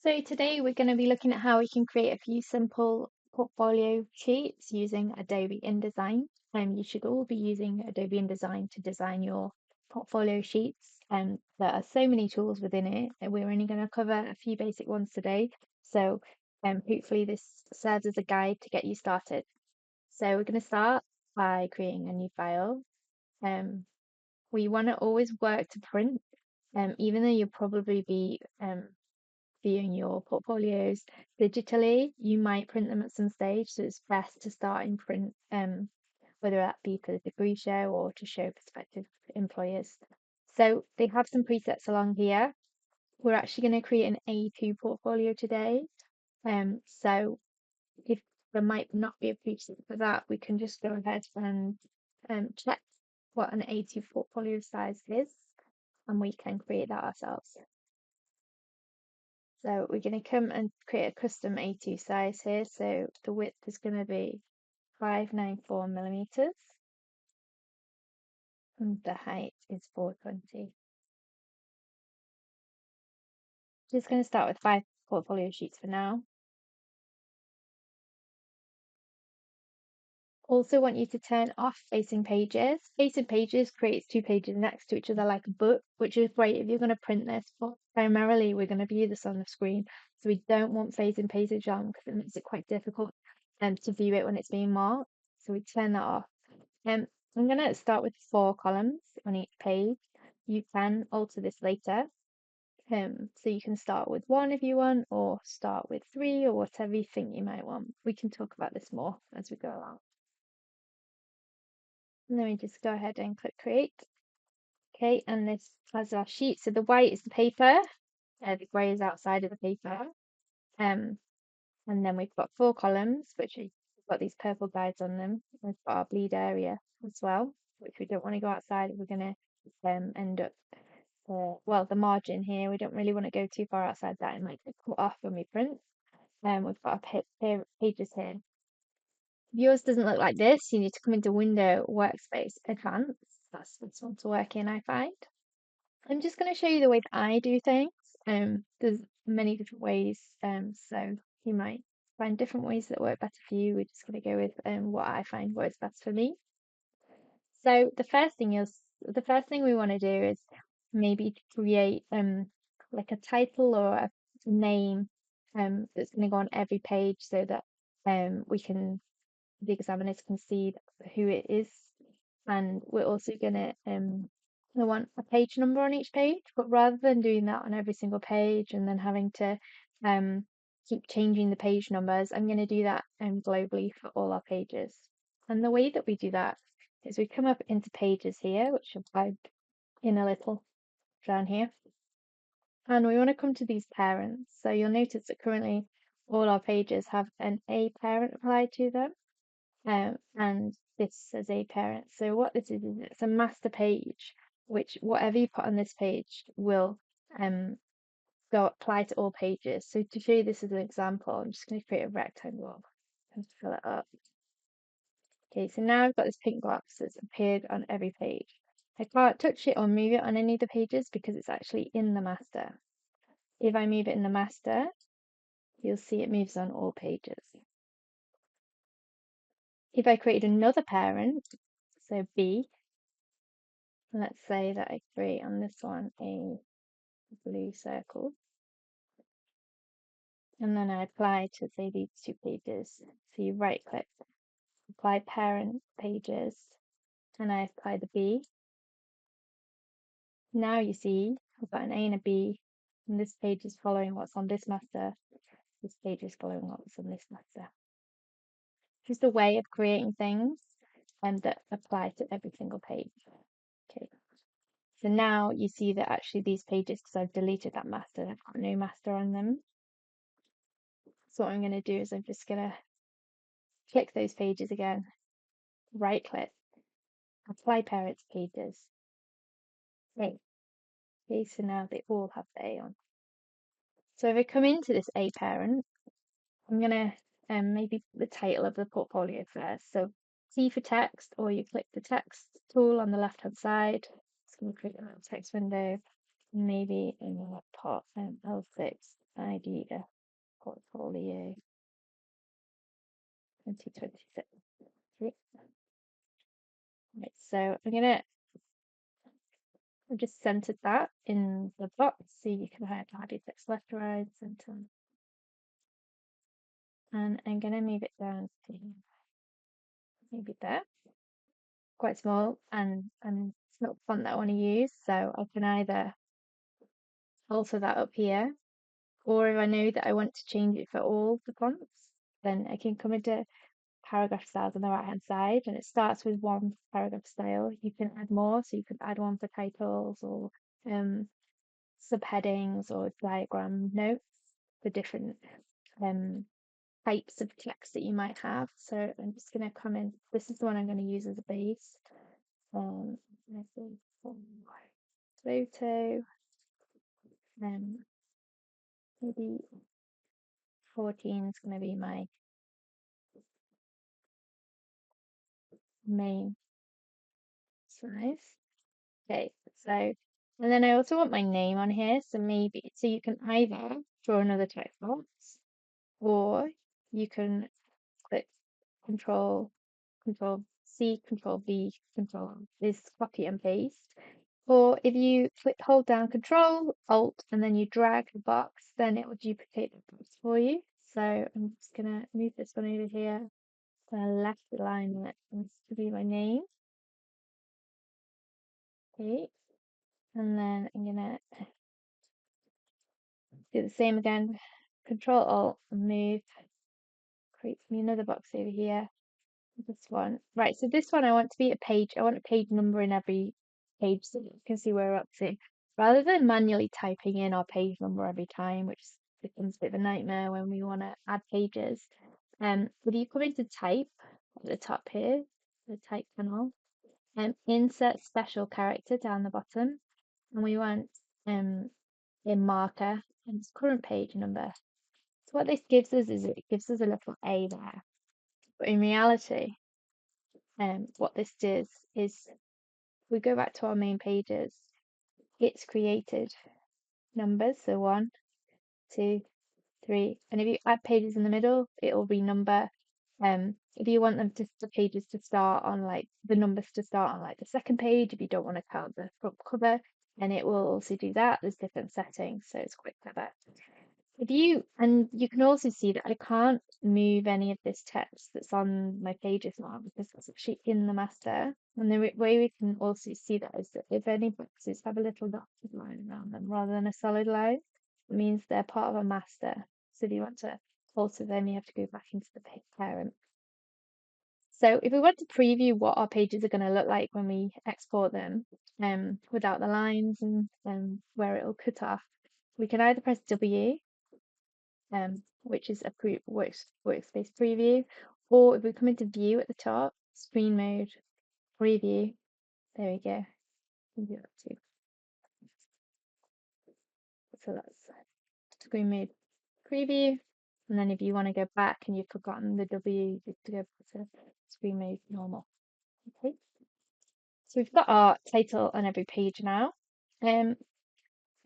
So today we're going to be looking at how we can create a few simple portfolio sheets using Adobe InDesign. You should all be using Adobe InDesign to design your portfolio sheets. There are so many tools within it, and we're only going to cover a few basic ones today. So hopefully this serves as a guide to get you started. So we're going to start by creating a new file. We want to always work to print, even though you'll probably be viewing your portfolios digitally, you might print them at some stage. So it's best to start in print, whether that be for the degree show or to show prospective employers. So they have some presets along here. We're actually going to create an A2 portfolio today. So if there might not be a preset for that, we can just go ahead and check what an A2 portfolio size is, and we can create that ourselves. So we're going to come and create a custom A2 size here. So the width is going to be 594 millimeters and the height is 420. Just going to start with 5 portfolio sheets for now. Also want you to turn off facing pages. Facing pages creates 2 pages next to each other like a book, which is great if you're going to print this, but primarily we're going to view this on the screen. So we don't want facing pages on because it makes it quite difficult to view it when it's being marked. So we turn that off. I'm going to start with 4 columns on each page. You can alter this later. So you can start with 1 if you want, or start with 3, or whatever you think you might want. We can talk about this more as we go along. And then we just go ahead and click create. Okay, and this has our sheet. So the white is the paper, the grey is outside of the paper. And then we've got 4 columns, which we've got these purple guides on them. We've got our bleed area as well, which we don't want to go outside if we're going to end up, well, the margin here, we don't really want to go too far outside that. It might get cut off when we print. We've got our pages here. If yours doesn't look like this, you need to come into Window, Workspace, Advanced. That's the one to work in, I find. I'm just going to show you the way that I do things. There's many different ways, so you might find different ways that work better for you. We're just going to go with what I find works best for me. So the first thing we want to do is maybe create like a title or a name that's going to go on every page so that the examiners can see who it is. And we're also going to want a page number on each page, but rather than doing that on every single page and then having to keep changing the page numbers, I'm going to do that globally for all our pages. And the way that we do that is we come up into pages here, which I've typed in a little down here. And we want to come to these parents. So you'll notice that currently all our pages have an A parent applied to them. And this says A parent. So what this is it's a master page, which whatever you put on this page will go apply to all pages. So to show you this as an example, I'm just going to create a rectangle and fill it up. Okay, so now I've got this pink box that's appeared on every page. I can't touch it or move it on any of the pages because it's actually in the master. If I move it in the master, you'll see it moves on all pages. If I created another parent, so B, let's say that I create on this one a blue circle, and then I apply to say these 2 pages. So you right click, apply parent pages, and I apply the B. Now you see I've got an A and a B, and this page is following what's on this master. This page is following what's on this master. Just a way of creating things that apply to every single page. Okay. So now you see that actually these pages, because I've deleted that master, I've got no master on them. So what I'm going to do is I'm just going to click those pages again, right click, apply parents pages. Okay, so now they all have the A on. So if I come into this A parent, I'm going to maybe the title of the portfolio first. So T for text, or you click the text tool on the left hand side. It's going to create a little text window. Maybe in the put L6 idea portfolio 2026. Right, so I've just centered that in the box so you can add your text left, right, center. And I'm gonna move it down to maybe there. Quite small and it's not the font that I want to use, so I can either alter that up here, or if I know that I want to change it for all the fonts, then I can come into paragraph styles on the right hand side, and it starts with one paragraph style. You can add more, so you could add one for titles or um, subheadings or diagram notes for different um, types of text that you might have. So I'm just going to come in. This is the one I'm going to use as a base. Let's see, photo, maybe 14 is going to be my main size. Okay, so, and then I also want my name on here. So maybe, so you can either draw another text box, or you can click Control C, Control V, Control is copy and paste. Or if you hold down Control, Alt, and then you drag the box, then it will duplicate the box for you. So I'm just gonna move this one over here. I'm gonna left align it to be my name. Okay, and then I'm gonna do the same again. Control Alt and move. Create me another box over here. This one. Right, so this one I want to be a page. I want a page number in every page so you can see where we're up to. Rather than manually typing in our page number every time, which becomes a bit of a nightmare when we want to add pages. If you come into type at the top here, the type panel, insert special character down the bottom, and we want a marker and its current page number. So what this gives us is it gives us a little A there. But in reality, what this does is we go back to our main pages, it's created numbers, so 1, 2, 3, and if you add pages in the middle, it'll renumber. If you want the pages to start on like the numbers to start on like the second page, if you don't want to count the front cover, and it will also do that. There's different settings, so it's quite clever. And you can also see that I can't move any of this text that's on my pages now because it's actually in the master. And the way we can also see that is that if any boxes have a little dotted line around them rather than a solid line, it means they're part of a master. So if you want to alter them, you have to go back into the parent. So if we want to preview what our pages are going to look like when we export them, without the lines and where it'll cut off, we can either press W, which is a workspace preview, or if we come into view at the top, screen mode, preview, there we go. We can do that too. So that's screen mode preview. And then if you want to go back and you've forgotten the W, just to go back to screen mode normal. Okay. So we've got our title on every page now. I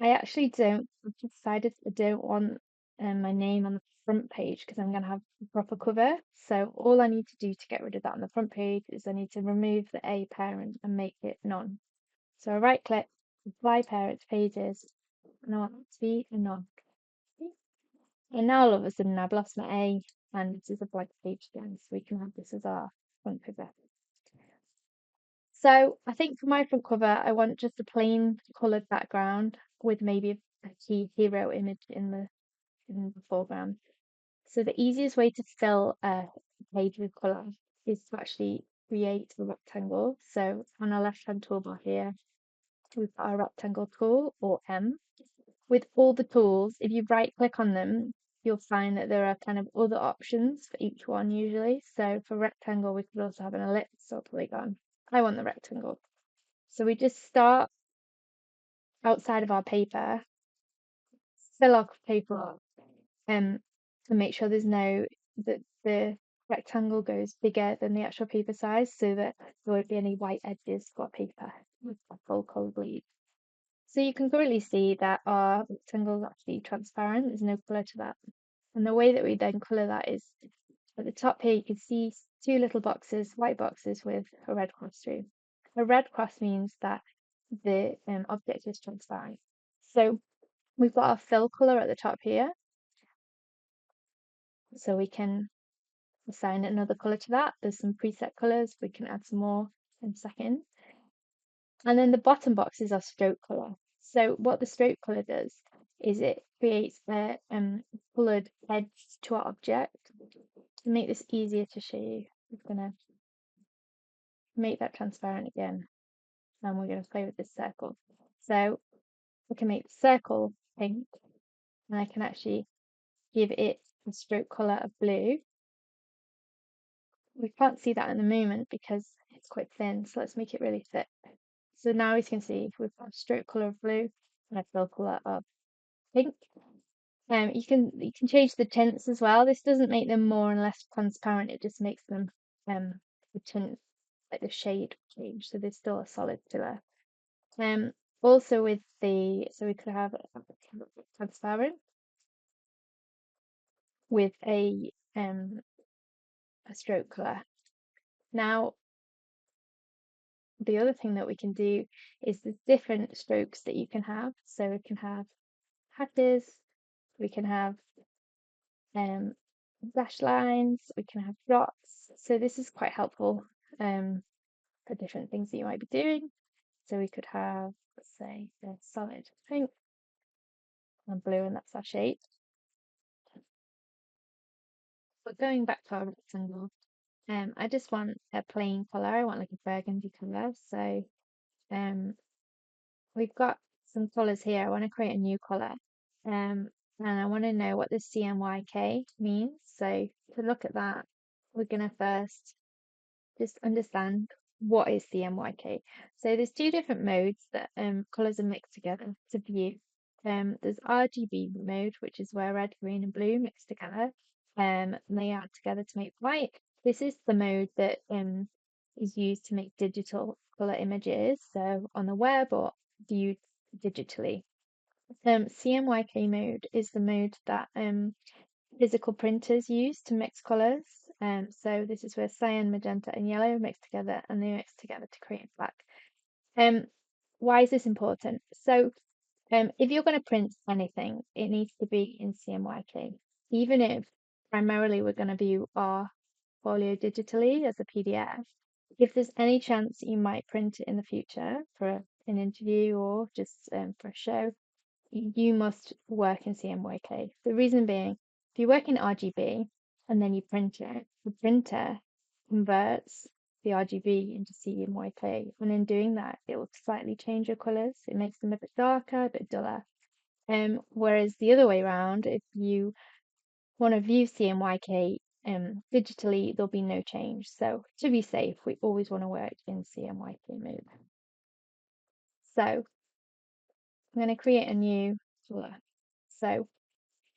actually I've decided I don't want my name on the front page because I'm going to have a proper cover. So all I need to do to get rid of that on the front page is I need to remove the A parent and make it none. So I right click, apply parent to pages, and I want it to be a none. Okay. And now all of a sudden I've lost my A and this is a blank page again, so we can have this as our front cover. So I think for my front cover, I want just a plain coloured background with maybe a key hero image in the foreground. So the easiest way to fill a page with colour is to actually create a rectangle. So on our left-hand toolbar here, we've got our rectangle tool, or M. With all the tools, if you right-click on them, you'll find that there are kind of other options for each one usually. So for rectangle, we could also have an ellipse or polygon. I want the rectangle. So we just start outside of our paper, fill our paper up, to make sure that the rectangle goes bigger than the actual paper size so that there won't be any white edges for paper with a full cold bleed. So you can clearly see that our rectangle is actually transparent. There's no colour to that. And the way that we then colour that is at the top here, you can see two little boxes, white boxes with a red cross through. A red cross means that the object is transparent. So we've got our fill colour at the top here. So we can assign another colour to that. There's some preset colours. We can add some more in a second. And then the bottom box is our stroke colour. So what the stroke colour does is it creates a coloured edge to our object. To make this easier to show you, I'm going to make that transparent again. And we're going to play with this circle. So we can make the circle pink, and I can actually give it a stroke colour of blue. We can't see that at the moment because it's quite thin, so let's make it really thick. So now as you can see, we've got a stroke colour of blue and a fill colour of pink. You can change the tints as well. This doesn't make them more and less transparent, it just makes them the tint, like the shade change, so there's still a solid to there. Also with so we could have transparent with a stroke colour. Now the other thing that we can do is the different strokes that you can have. So we can have hatches, we can have dash lines, we can have dots. So this is quite helpful for different things that you might be doing. So we could have, let's say, a solid pink and blue, and that's our shape. But going back to our rectangle, I just want a plain colour. I want like a burgundy colour. So we've got some colours here. I want to create a new colour. And I want to know what the CMYK means. So to look at that, we're going to first just understand what is CMYK. So there's two different modes that colours are mixed together to view. There's RGB mode, which is where red, green, and blue mix together. And they add together to make white. This is the mode that is used to make digital colour images, so on the web or viewed digitally. CMYK mode is the mode that physical printers use to mix colours. So this is where cyan, magenta, and yellow mix together, and they mix together to create black. Why is this important? So if you're going to print anything, it needs to be in CMYK. Even if primarily we're going to view our folio digitally as a PDF, if there's any chance you might print it in the future for an interview or just for a show, you must work in CMYK. The reason being, if you work in RGB and then you print it, the printer converts the RGB into CMYK, and in doing that, it will slightly change your colours. It makes them a bit darker, a bit duller. Whereas the other way around, if you want to view CMYK digitally, there'll be no change. So to be safe, we always want to work in CMYK mode. So I'm going to create a new colour. So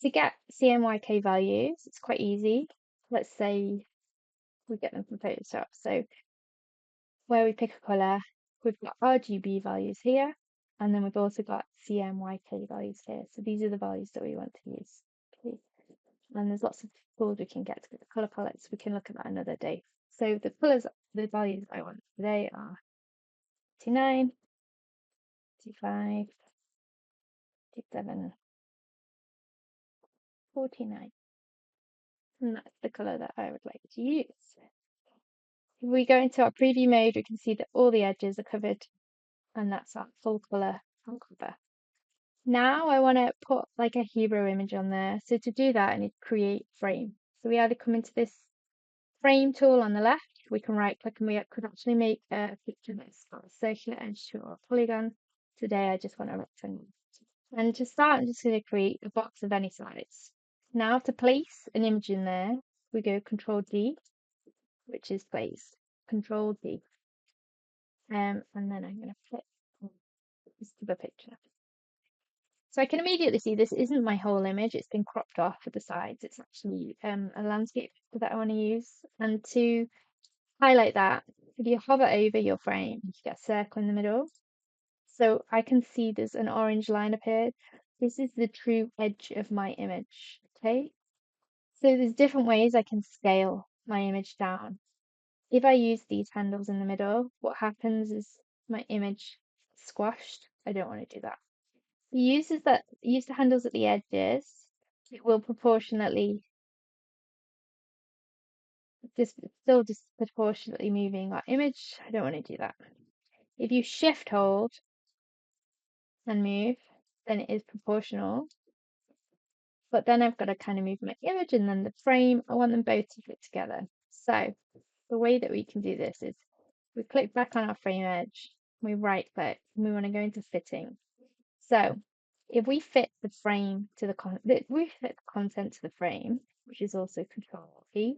to get CMYK values, it's quite easy. Let's say we get them from Photoshop. So where we pick a colour, we've got RGB values here, and then we've also got CMYK values here. So these are the values that we want to use. Okay. And there's lots of tools we can get to get the colour palettes. We can look at that another day. So the colours, the values I want today are 29, 25, 27, 49. And that's the colour that I would like to use. If we go into our preview mode, we can see that all the edges are covered, and that's our full colour front cover. Now I want to put like a hero image on there. So to do that, I need to create frame. So we either come into this frame tool on the left, we can right click and we could actually make a picture that's got a circular edge to or a polygon. Today I just want a rectangle. And to start, I'm just going to create a box of any size. Now to place an image in there, we go Control D, which is place. Control D. And then I'm going to click this to the picture. So I can immediately see this isn't my whole image, it's been cropped off at the sides. It's actually a landscape that I want to use. And to highlight that, if you hover over your frame, you get a circle in the middle. So I can see there's an orange line appeared. This is the true edge of my image. Okay. So there's different ways I can scale my image down. If I use these handles in the middle, what happens is my image squashed. I don't want to do that. Use the handles at the edges, it will proportionately just still disproportionately moving our image. I don't want to do that. If you shift hold and move, then it is proportional. But then I've got to kind of move my image and then the frame. I want them both to fit together. So the way that we can do this is we click back on our frame edge, we right click, and we want to go into fitting. So if we fit the frame to we fit the content to the frame, which is also Control E,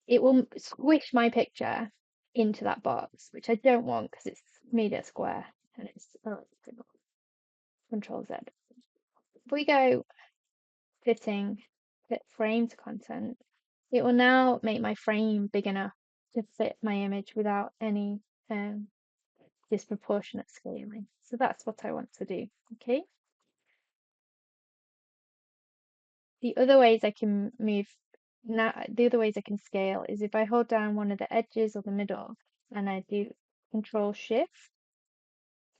it will squish my picture into that box, which I don't want because it's made it square and it's Control Z. If we go fitting, fit frame to content, it will now make my frame big enough to fit my image without any disproportionate scaling. So that's what I want to do. Okay. The other ways I can scale is if I hold down one of the edges or the middle and I do Control Shift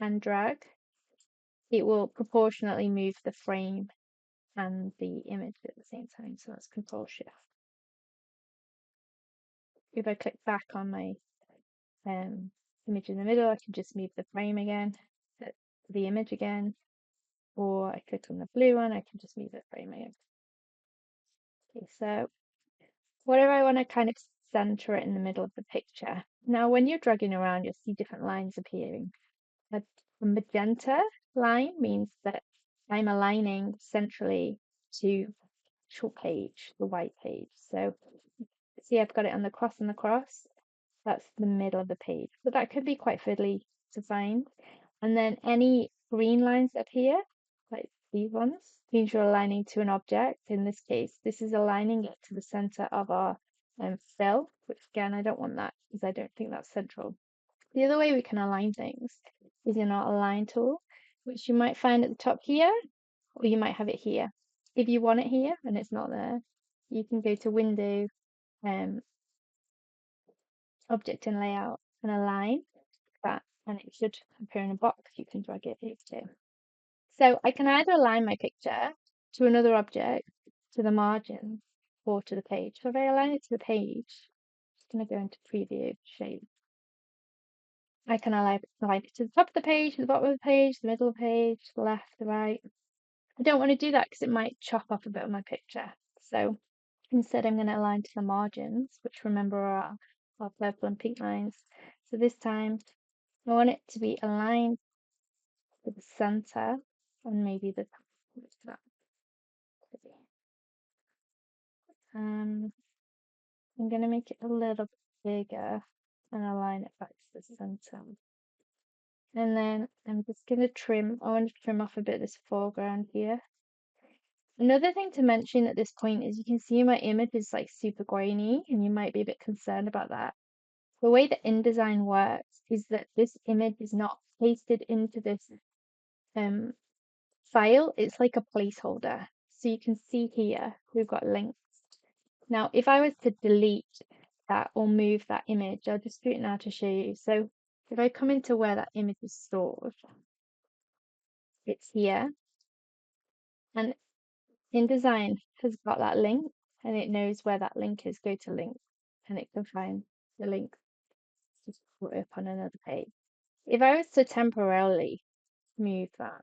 and drag, it will proportionately move the frame and the image at the same time. So that's Control Shift. If I click back on my image in the middle, I can just move the frame again, the image again, or I click on the blue one, I can just move the frame again. Okay, so whatever I want to kind of center it in the middle of the picture. Now, when you're dragging around, you'll see different lines appearing. A magenta line means that I'm aligning centrally to the actual page, the white page. So see, I've got it on the cross and the cross. That's the middle of the page. But that could be quite fiddly to find. And then any green lines up here, like these ones, means you're aligning to an object. In this case, this is aligning it to the center of our fill, which again, I don't want that because I don't think that's central. The other way we can align things is in our align tool, which you might find at the top here, or you might have it here. If you want it here and it's not there, you can go to Window, Object and Layout, and align that, and it should appear in a box. You can drag it here too. So I can either align my picture to another object, to the margin, or to the page. So if I align it to the page, I'm just going to go into Preview, Shape. I can align it to the top of the page, to the bottom of the page, the middle of the page, the left, the right. I don't want to do that because it might chop off a bit of my picture. So instead, I'm going to align to the margins, which remember are our purple and pink lines. So this time, I want it to be aligned to the center and maybe the top. I'm going to make it a little bit bigger and align it back to the center. And then I'm just going to trim. I want to trim off a bit of this foreground here. Another thing to mention at this point is you can see my image is like super grainy and you might be a bit concerned about that. The way that InDesign works is that this image is not pasted into this file. It's like a placeholder. So you can see here we've got links. Now, if I was to delete that or move that image, I'll just do it now to show you. So if I come into where that image is stored, it's here. And InDesign has got that link and it knows where that link is. Go to link and it can find the link just put up on another page. If I was to temporarily move that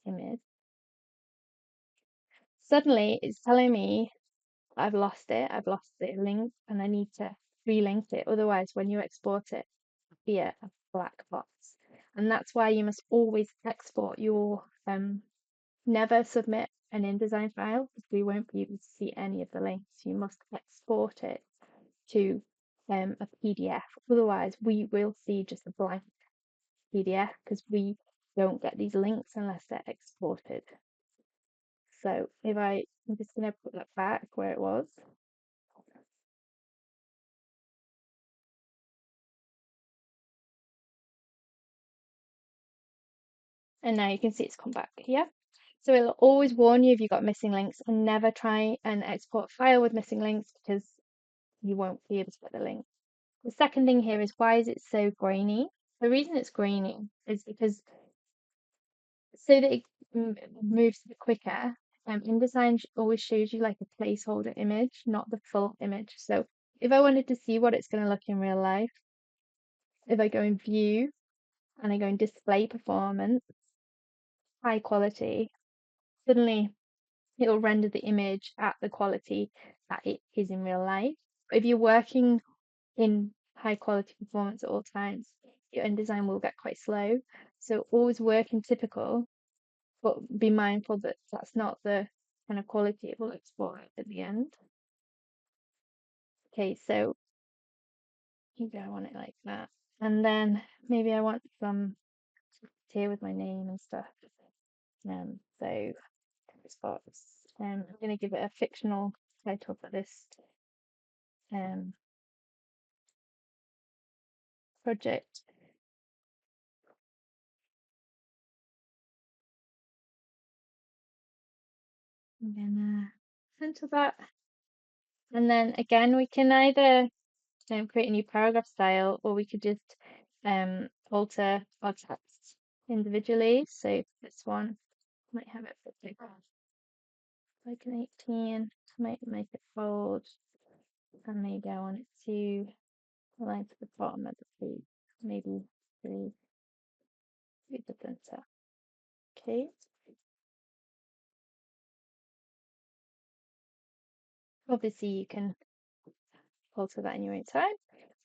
image, suddenly it's telling me I've lost the link, and I need to relink it. Otherwise, when you export it, it'll be a black box. And that's why you must always export your, never submit an InDesign file because we won't be able to see any of the links. You must export it to a PDF. Otherwise, we will see just a blank PDF because we don't get these links unless they're exported. So I'm just going to put that back where it was. And now you can see it's come back here. So it'll always warn you if you've got missing links, and never try and export a file with missing links because you won't be able to get the link. The second thing here is, why is it so grainy? The reason it's grainy is because so that it moves a bit quicker. InDesign always shows you like a placeholder image, not the full image. So if I wanted to see what it's going to look in real life, if I go in View and I go in Display Performance, High Quality, suddenly it'll render the image at the quality that it is in real life. But if you're working in high quality performance at all times, your InDesign will get quite slow. So always work in typical, but be mindful that that's not the kind of quality it will export at the end. Okay, so maybe I want it like that. And then maybe I want some here with my name and stuff. So spots. I'm going to give it a fictional title for this um, project. I'm gonna center that. And then again, we can either create a new paragraph style, or we could just alter our text individually. So this one might have it like an 18, might make it bold, and maybe I want it to align to the bottom of the page, maybe three with the center. Okay. Obviously, you can alter that in your own time,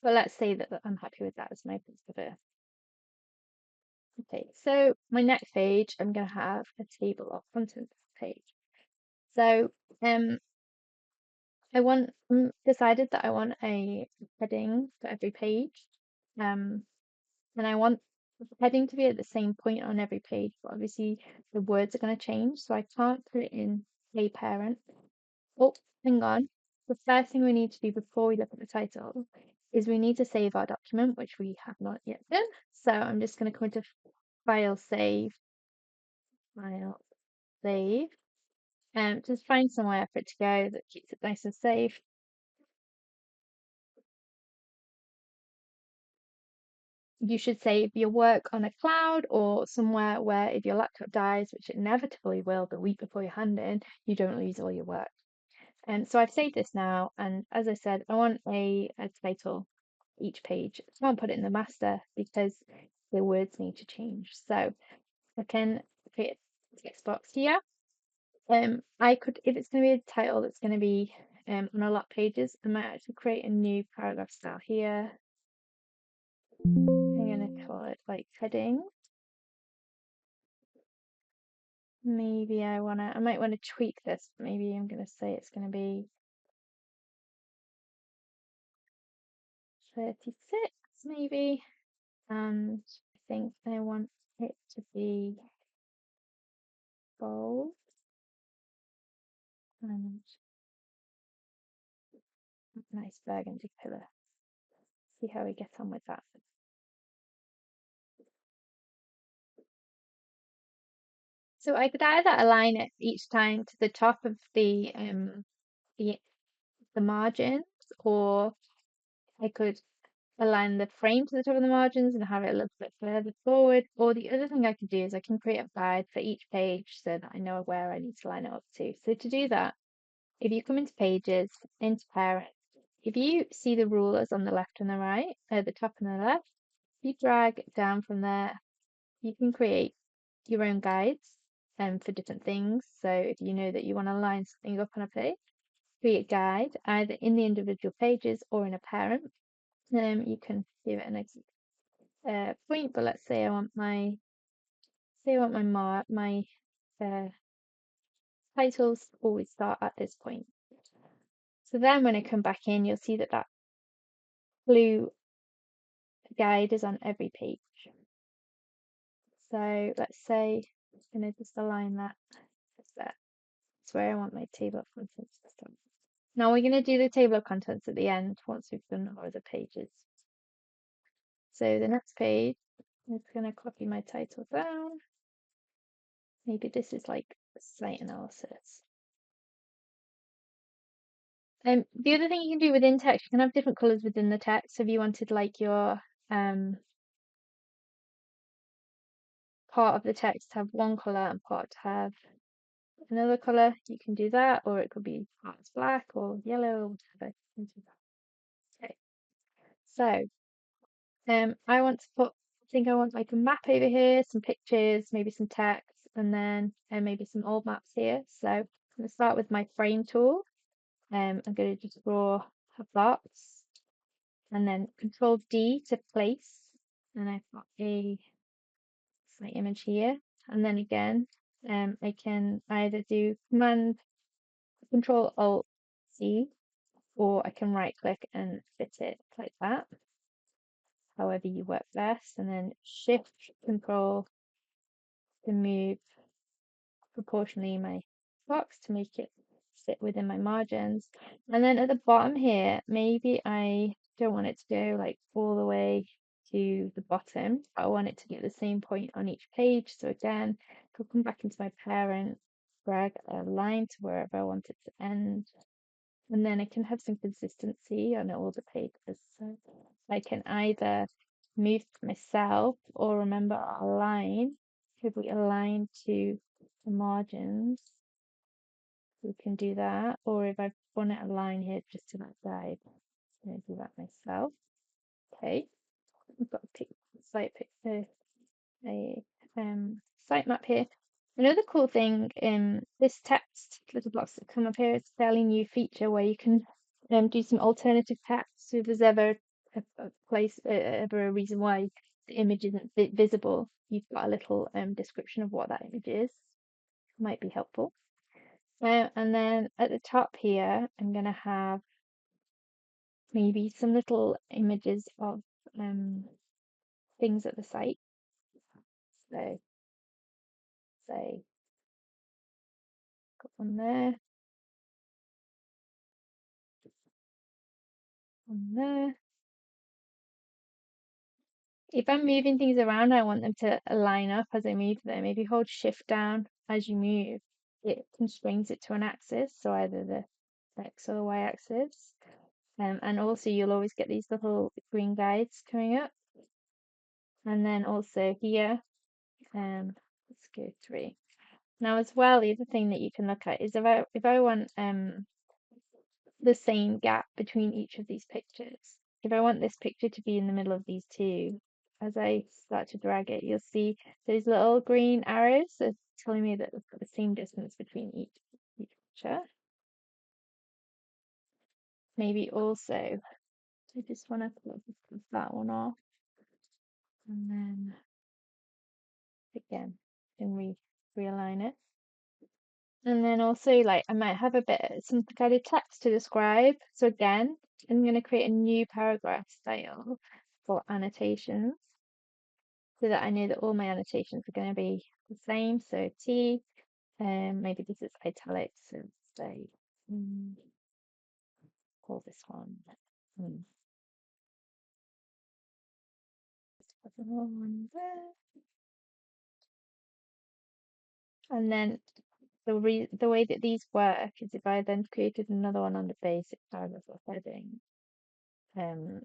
but let's say that I'm happy with that as my place of it. Okay, so my next page, I'm going to have a table of contents page. So I want decided that I want a heading for every page, and I want the heading to be at the same point on every page. But obviously, the words are going to change, so I can't put it in a parent. Oh, hang on. The first thing we need to do before we look at the title is we need to save our document, which we have not yet done. So I'm just going to come into File, Save, File, Save. Just find somewhere for it to go that keeps it nice and safe. You should save your work on a cloud or somewhere where if your laptop dies, which it inevitably will the week before you hand in, you don't lose all your work. And so I've saved this now, and as I said, I want a title each page. I can't put it in the master because the words need to change. So I can create a text box here. I could, if it's going to be a title that's going to be on a lot of pages, I might actually create a new paragraph style here. I'm going to call it like heading. Maybe I might want to tweak this. Maybe I'm going to say it's going to be 36, maybe. And I think I want it to be bold and nice burgundy colour. See how we get on with that. So I could either align it each time to the top of the margins, or I could align the frame to the top of the margins and have it a little bit further forward. Or the other thing I could do is I can create a guide for each page so that I know where I need to line it up to. So to do that, if you come into Pages, into Parent, if you see the rulers on the left and the right, the top and the left, if you drag down from there, you can create your own guides for different things. So if you know that you want to line something up on a page, create a guide either in the individual pages or in a parent. You can give it an point, but let's say I want my titles always start at this point. So then when I come back in, you'll see that that blue guide is on every page. So let's say I'm going to just align that. That's where I want my table of contents to start. Now we're going to do the table of contents at the end once we've done all the pages. So the next page, I'm just going to copy my title down. Maybe this is like site analysis. The other thing you can do within text, you can have different colors within the text. So if you wanted like your part of the text to have one color and part to have another color, you can do that, or it could be parts black or yellow or whatever. You can do that. Okay. So I want to put, I think I want like a map over here, some pictures, maybe some text, and then maybe some old maps here. So I'm going to start with my frame tool. I'm going to just draw a box and then Control D to place. And I've got a site image here. And then again, I can either do Command Control Alt C, or I can right click and fit it like that, however you work best, and then Shift Control to move proportionally my box to make it sit within my margins. And then at the bottom here, maybe I don't want it to go like all the way to the bottom. I want it to be at the same point on each page. So again, I'll come back into my parent, drag a line to wherever I want it to end. And then I can have some consistency on all the pages. So I can either move myself or remember our line. If we align to the margins, we can do that. Or if I want to align here just to that side, I'm going to do that myself. Okay, I've got a site a sitemap here. Another cool thing in this text little blocks that come up here, it's a fairly new feature where you can do some alternative text. So if there's ever a place, ever a reason why the image isn't visible, you've got a little description of what that image is. Might be helpful. And then at the top here, I'm going to have maybe some little images of things at the site. So say got one there. If I'm moving things around, I want them to line up as I move them. If you hold shift down as you move, it constrains it to an axis, so either the X or the Y axis. And also you'll always get these little green guides coming up. And then also here, let's go 3. Now as well, the other thing that you can look at is if I want the same gap between each of these pictures. If I want this picture to be in the middle of these two, as I start to drag it, you'll see those little green arrows are telling me that we've got the same distance between each picture. Maybe also, I just want to close that one off, and then again, and realign it. And then also, like, I might have a bit some kind of text to describe. So again, I'm going to create a new paragraph style for annotations so that I know that all my annotations are going to be the same. So T, maybe this is italics, so say, call this one. Put the one there. And then the way that these work is if I then created another one under basic paragraph or heading, um,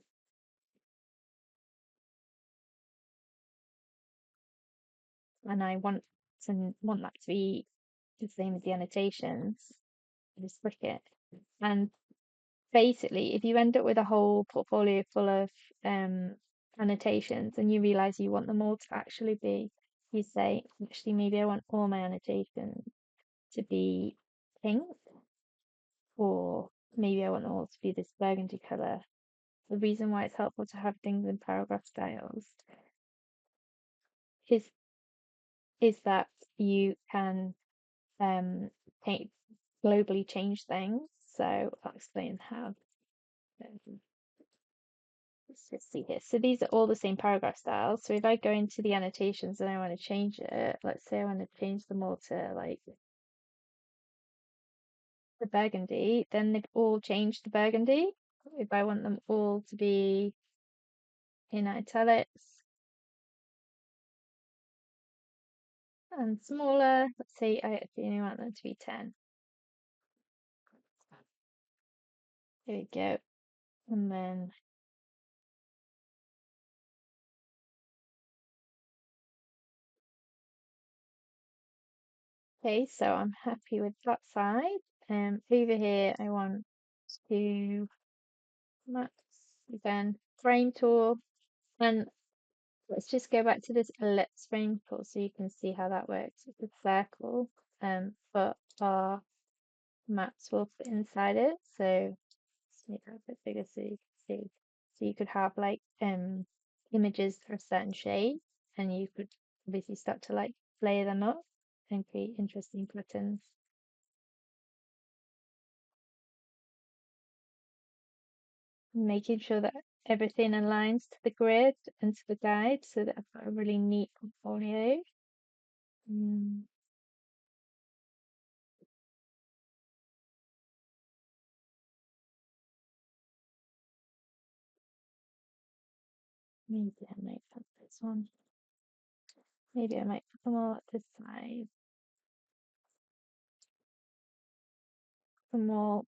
and I want that to be the same as the annotations, I just click it. And basically, if you end up with a whole portfolio full of annotations and you realize you want them all to actually be, you say, actually, maybe I want all my annotations to be pink, or maybe I want them all to be this burgundy color. The reason why it's helpful to have things in paragraph styles is that you can um take, globally change things. So I'll explain how. Let's just see here. So these are all the same paragraph styles. So if I go into the annotations and I want to change it, let's say I want to change them all to like the burgundy, then they've all changed to burgundy. If I want them all to be in italics, and smaller. Let's say I only want them to be 10. There we go. And then, okay, so I'm happy with that side. Over here, I want to max again, frame tool. And let's just go back to this ellipse frame tool so you can see how that works. It's a circle, but our maps will fit inside it. So let's make that a bit bigger so you can see. So you could have like images for a certain shape, and you could obviously start to like layer them up and create interesting patterns. Making sure that everything aligns to the grid and to the guide so that I've got a really neat portfolio. Mm, maybe I might put this one. Maybe I might put them all at this side. Them all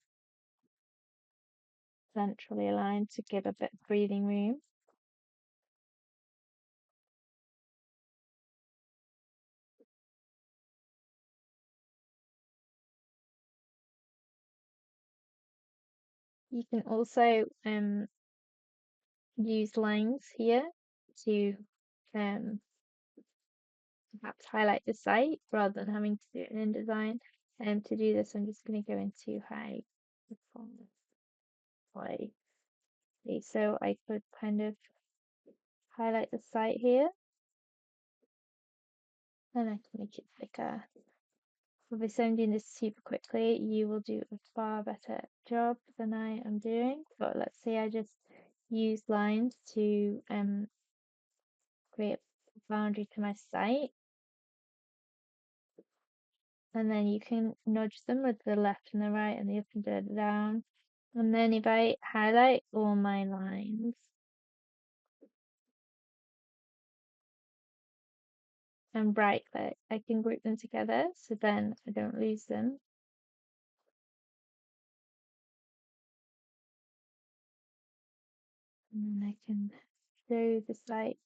centrally aligned to give a bit of breathing room. You can also use lines here to um, perhaps highlight the site rather than having to do it in InDesign. And to do this, I'm just going to go into high performance display. Okay, so I could kind of highlight the site here and I can make it thicker. Obviously, I'm doing this super quickly. You will do a far better job than I am doing. But let's say I just use lines to create a boundary to my site. And then you can nudge them with the left and the right and the up and the down. And then if I highlight all my lines and right click, I can group them together so then I don't lose them. And then I can show the site.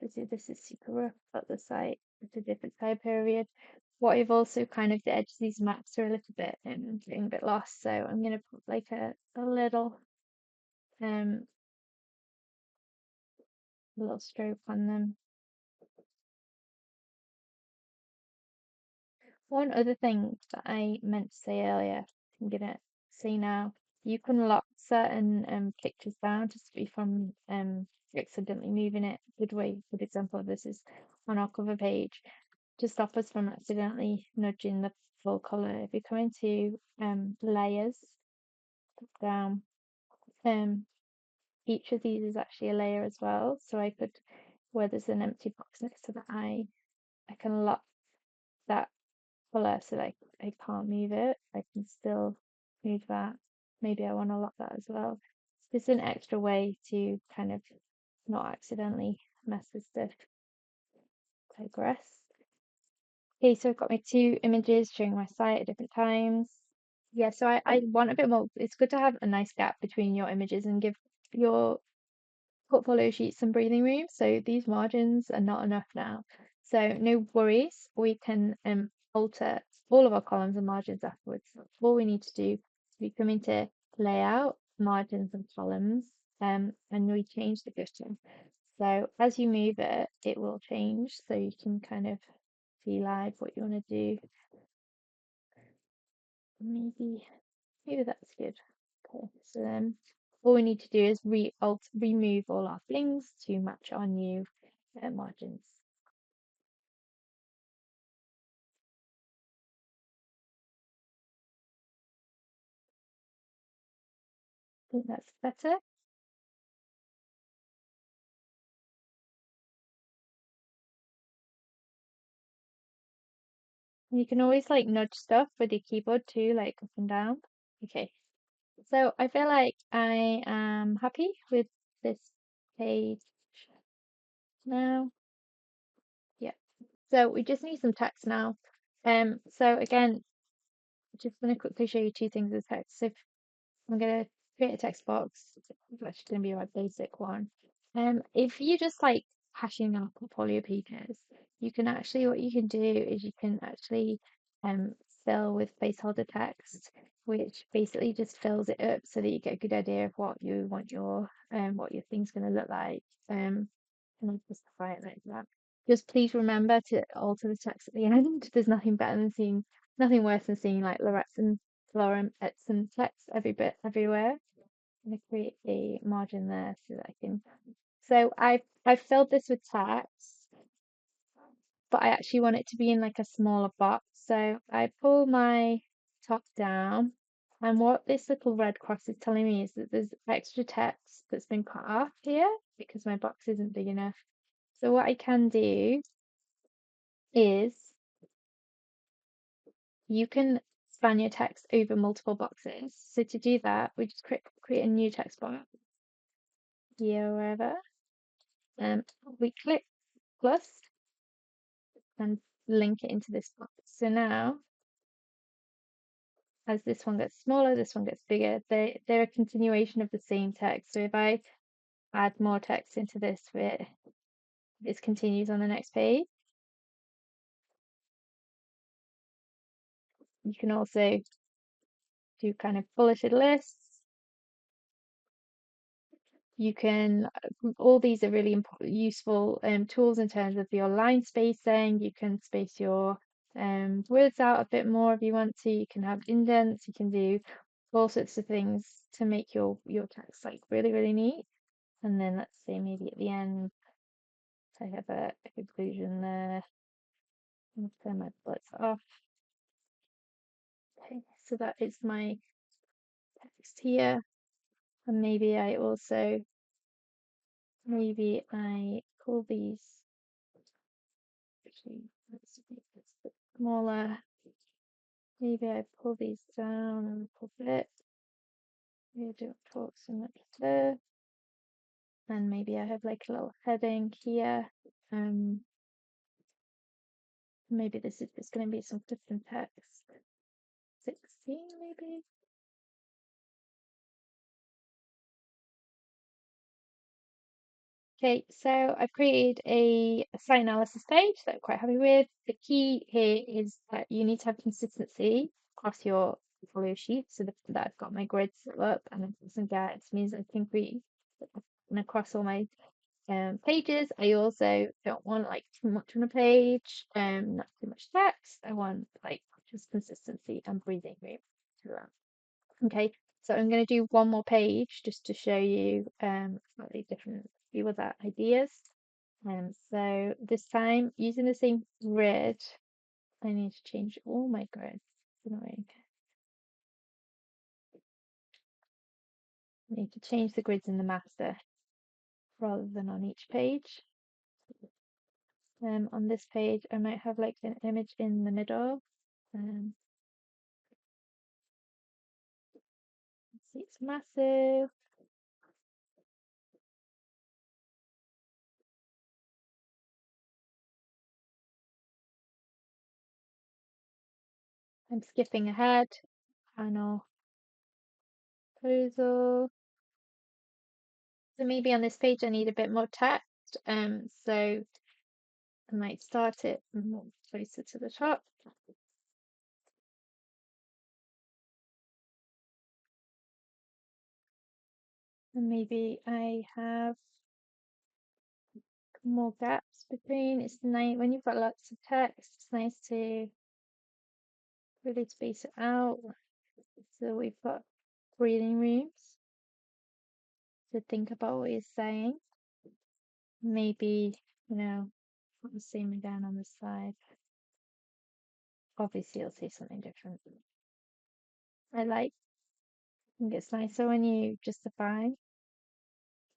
This is super rough, but the site is a different time period. What I've also kind of the edges of these maps are a little bit getting a bit lost, so I'm gonna put like um a little stroke on them. One other thing that I meant to say earlier, I'm gonna say now, you can lock certain pictures down just to be from accidentally moving it. Good example of this is on our cover page to stop us from accidentally nudging the full color. If you come into layers down, um, each of these is actually a layer as well. So I could, where there's an empty box next to the eye, I can lock that color so that I can't move it. I can still move that. Maybe I want to lock that as well. It's an extra way to kind of not accidentally mess with the progress. Okay, so I've got my two images showing my site at different times. Yeah, so I want a bit more. It's good to have a nice gap between your images and give your portfolio sheet some breathing room. So these margins are not enough now. So no worries, we can alter all of our columns and margins afterwards. So all we need to do is we come into layout, margins and columns, and we change the gutter. So as you move it, it will change. So you can kind of see live what you want to do. Maybe that's good. Okay, so then all we need to do is remove all our flings to match our new margins. I think that's better. And you can always like nudge stuff with your keyboard too, like up and down. Okay, so I feel like I am happy with this page now. Yeah. So we just need some text now. So again, just going to quickly show you two things with text. So I'm going to create a text box. It's actually going to be my basic one. If you just like hashing up all your pages, you can actually, what you can do is you can actually um fill with placeholder text, which basically just fills it up so that you get a good idea of what your thing's going to look like. And I'll justify it like that. Just please remember to alter the text at the end. There's nothing worse than seeing like Loretz and Florem Epson text everywhere. I'm gonna create a margin there so that I can. So I've filled this with text, but I actually want it to be in like a smaller box. So I pull my top down, and what this little red cross is telling me is that there's extra text that's been cut off here because my box isn't big enough. So what I can do is you can span your text over multiple boxes. So to do that, we just create a new text box here or wherever. We click plus and link it into this box. So now, as this one gets smaller, this one gets bigger. They're a continuation of the same text. So if I add more text into this continues on the next page. You can also do kind of bulleted lists. You can, all these are really useful tools in terms of your line spacing. You can space your words out a bit more if you want to. You can have indents. You can do all sorts of things to make your text like really, really neat. And then let's say maybe at the end, I have a conclusion there. I'm gonna turn my bullets off. Okay, so that is my text here. And maybe I call these. Actually, let's make this a bit smaller. Maybe I pull these down a little bit. Maybe I don't talk so much there. And maybe I have like a little heading here. Maybe this is just going to be some different text. 16 maybe. Okay, so I've created a site analysis page that I'm quite happy with. The key here is that you need to have consistency across your portfolio sheet so that I've got my grids set up and it doesn't get means I can create and across all my pages. I also don't want like too much on a page, not too much text. I want like just consistency and breathing room throughout. Okay, so I'm going to do one more page just to show you slightly different view of that ideas. So this time using the same grid, I need to change all my grids. It's annoying. I need to change the grids in the master rather than on each page. On this page, I might have like an image in the middle. See, it's massive. I'm skipping ahead. Panel proposal. So maybe on this page I need a bit more text. So I might start it more closer to the top. And maybe I have more gaps between. It's nice when you've got lots of text, it's nice to really space it out. So we've got breathing rooms to think about what you're saying. Maybe, put the same again on this side. Obviously, you'll see something different. I think it's nicer when you justify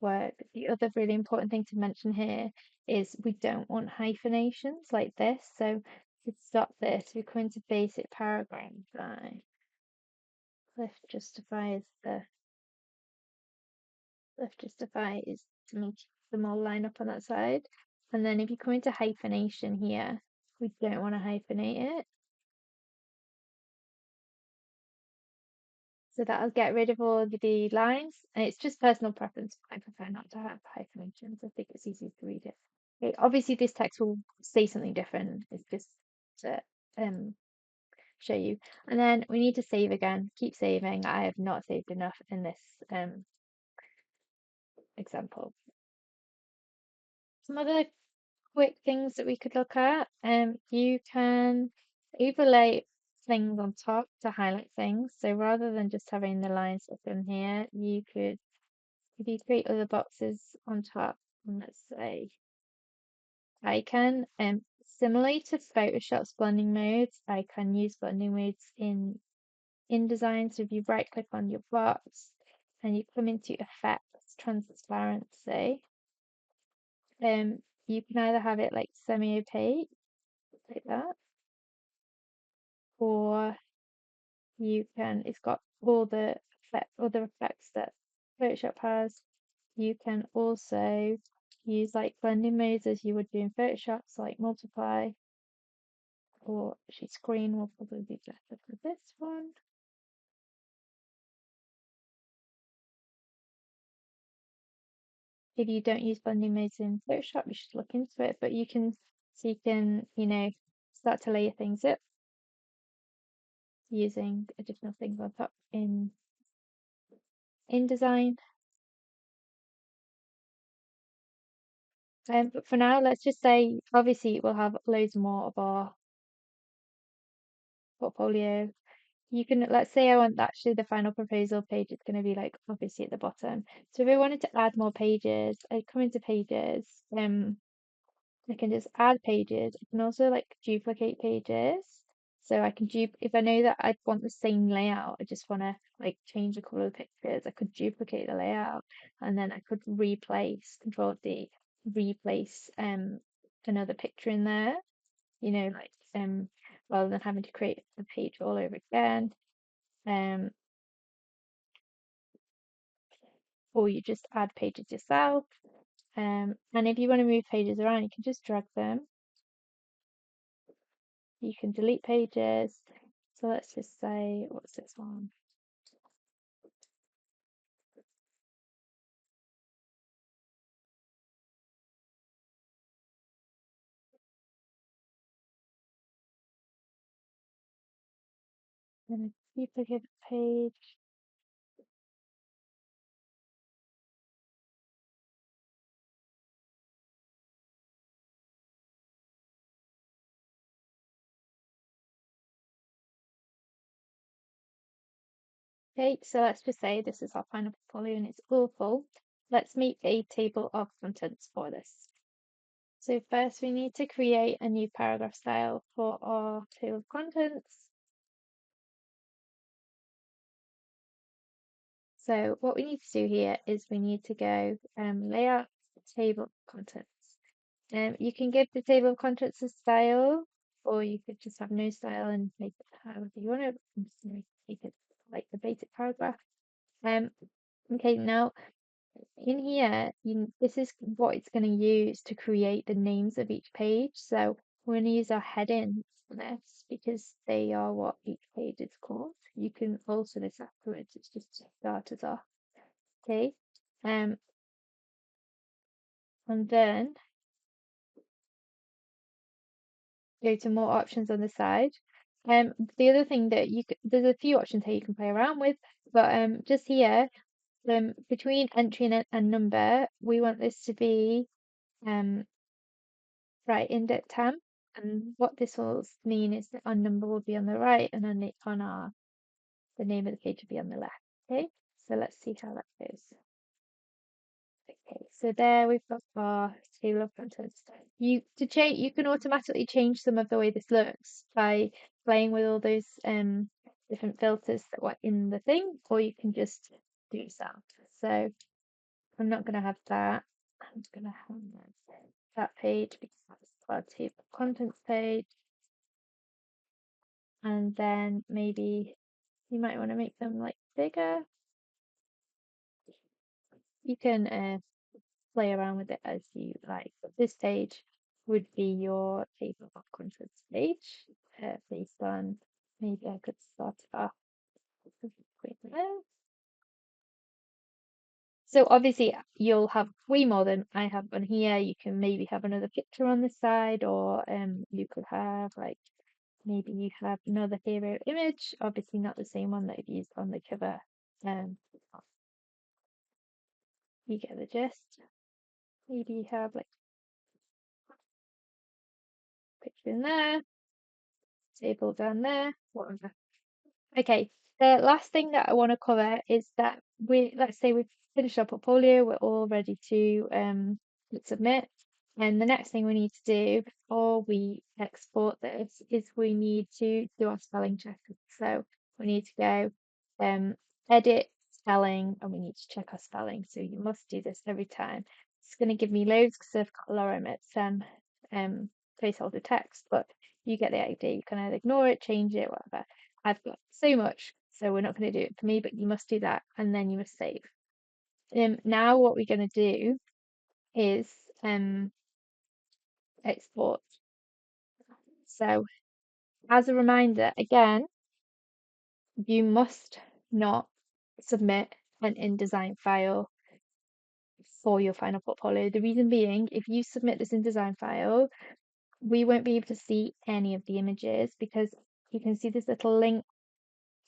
work. The other really important thing to mention here is we don't want hyphenations like this. So to stop this, we come into basic paragraph design. Left justify is to make them all line up on that side. And then if you come into hyphenation here, We don't want to hyphenate it. So that'll get rid of all of the lines. And it's just personal preference. I prefer not to have hyphenations. I think it's easier to read it. Okay, obviously, this text will say something different. It's just to show you. And then we need to save again. Keep saving. I have not saved enough in this example. Some other quick things that we could look at. You can overlay things on top to highlight things. So rather than just having the lines up in here, you could, if you create other boxes on top, and let's say I can, similarly to Photoshop's blending modes, I can use blending modes in InDesign. So if you right click on your box and you come into Effects, Transparency, you can either have it like semi-opaque, like that, or you can, it's got all the other effects that Photoshop has. You can also use like blending modes as you would do in Photoshop, so like multiply, or actually screen will probably be better for this one. If you don't use blending modes in Photoshop, you should look into it, but you can, so you can, start to layer things up using additional things on top in InDesign. But for now, let's just say, obviously, we'll have loads more of our portfolio. You can, let's say I want actually the final proposal page is going to be like obviously at the bottom. So if I wanted to add more pages, I come into pages, I can just add pages. I can also like duplicate pages. So I can if I know that I want the same layout, I just want to like change the color of the pictures, I could duplicate the layout and then I could replace, Control D, replace another picture in there, like rather than having to create the page all over again. Um, or you just add pages yourself. And if you want to move pages around, you can just drag them. You can delete pages. So let's just say, what's this one? I'm going to duplicate the page. Okay, so let's just say this is our final portfolio and it's all full. Let's make a table of contents for this. So first we need to create a new paragraph style for our table of contents. So what we need to do here is we need to go layout table of contents. You can give the table of contents a style, or you could just have no style and make it however you want it. I'm just going to make it like the basic paragraph. Okay, now in here, this is what it's going to use to create the names of each page. So we're going to use our headings for this because they are what each page is called. You can alter this afterwards. It's just to start us off. Okay. And then go to more options on the side. The other thing that there's a few options here you can play around with, but just here, between entry and number, we want this to be right index temp, and what this will mean is that our number will be on the right, and then the name of the page will be on the left. Okay, so let's see how that goes. Okay, so there we've got our table of contents. You can automatically change some of the way this looks by playing with all those different filters that were in the thing, or you can just do yourself. So I'm not gonna have that. I'm gonna have that page because that's our table of contents page. And then maybe you might want to make them like bigger. You can play around with it as you like. This page, would be your table of contents page, based on, maybe I could start it off with a quick there. So obviously you'll have way more than I have on here. You can maybe have another picture on the side, or you could have like, maybe you have another hero image, obviously not the same one that I've used on the cover. Um, you get the gist. Maybe you have like a picture in there, table down there, whatever. Okay, the last thing that I want to cover is that let's say we've finished our portfolio, we're all ready to hit submit. And the next thing we need to do before we export this is we need to do our spelling check. So we need to go edit spelling, and we need to check our spelling. So you must do this every time. It's going to give me loads because I've got lorem ipsum placeholder text, but you get the idea. You can either ignore it, change it, whatever. I've got so much, so we're not going to do it for me, but you must do that, and then you must save. Now what we're going to do is export. So as a reminder, again, you must not submit an InDesign file for your final portfolio. The reason being, if you submit this InDesign file, we won't be able to see any of the images, because you can see this little link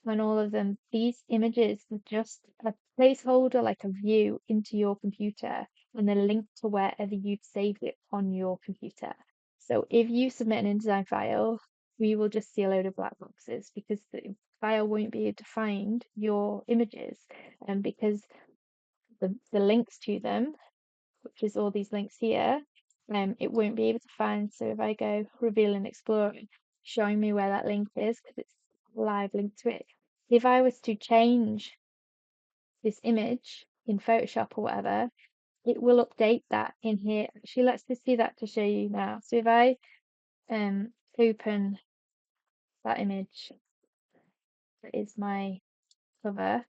on all of them. These images are just a placeholder, like a view into your computer, and they're linked to wherever you've saved it on your computer. So if you submit an InDesign file, we will just see a load of black boxes, because the file won't be able to find your images, and because the links to them, which is all these links here, it won't be able to find. So if I go reveal and explore, showing me where that link is, because it's live linked to it. If I was to change this image in Photoshop or whatever, it will update that in here. Actually, let's just see that to show you now. So if I open that image, that is my cover.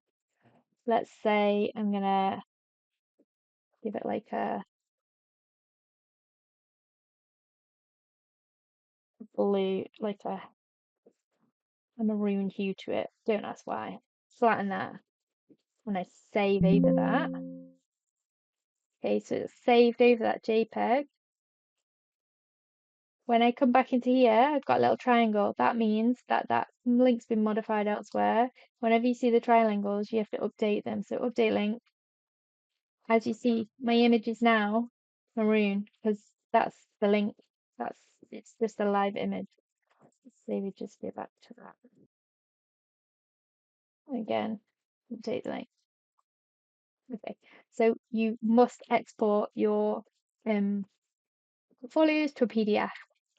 Let's say I'm gonna give it like a blue, like a maroon hue to it. Don't ask why. Flatten that. When I save over that. Okay, so it's saved over that JPEG. When I come back into here, I've got a little triangle. That means that that link's been modified elsewhere. Whenever you see the triangles, you have to update them. So update link. As you see, my image is now maroon because that's the link. It's just a live image. So we just go back to that. Again, update link. Okay, so you must export your portfolios to a PDF.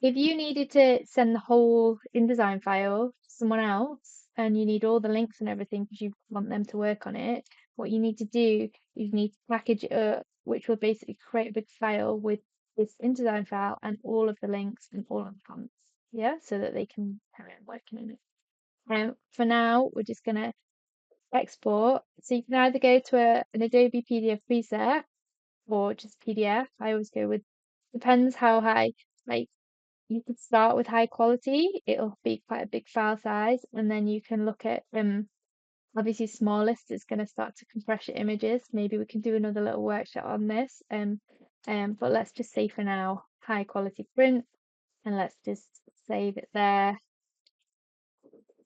If you needed to send the whole InDesign file to someone else, and you need all the links and everything because you want them to work on it, what you need to do is you need to package it up, which will basically create a big file with this InDesign file and all of the links and all of the fonts, yeah, so that they can carry on working on it. For now, we're just gonna export. So you can either go to an Adobe PDF preset or just PDF. I always go with, depends how high, like you could start with high quality, it'll be quite a big file size, and then you can look at obviously smallest is going to start to compress your images. Maybe we can do another little workshop on this. But let's just say for now, high quality print, and let's just save it there,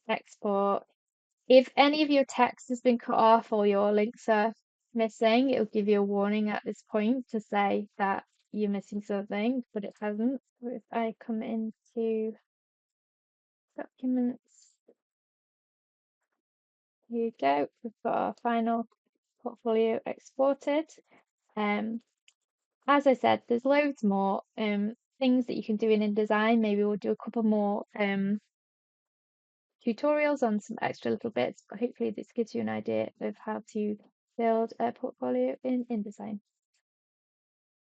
export. If any of your text has been cut off or your links are missing, it'll give you a warning at this point to say that you're missing something, but it hasn't. So if I come into documents, here you go, we've got our final portfolio exported. As I said, there's loads more things that you can do in InDesign. Maybe we'll do a couple more tutorials on some extra little bits, but hopefully this gives you an idea of how to build a portfolio in InDesign.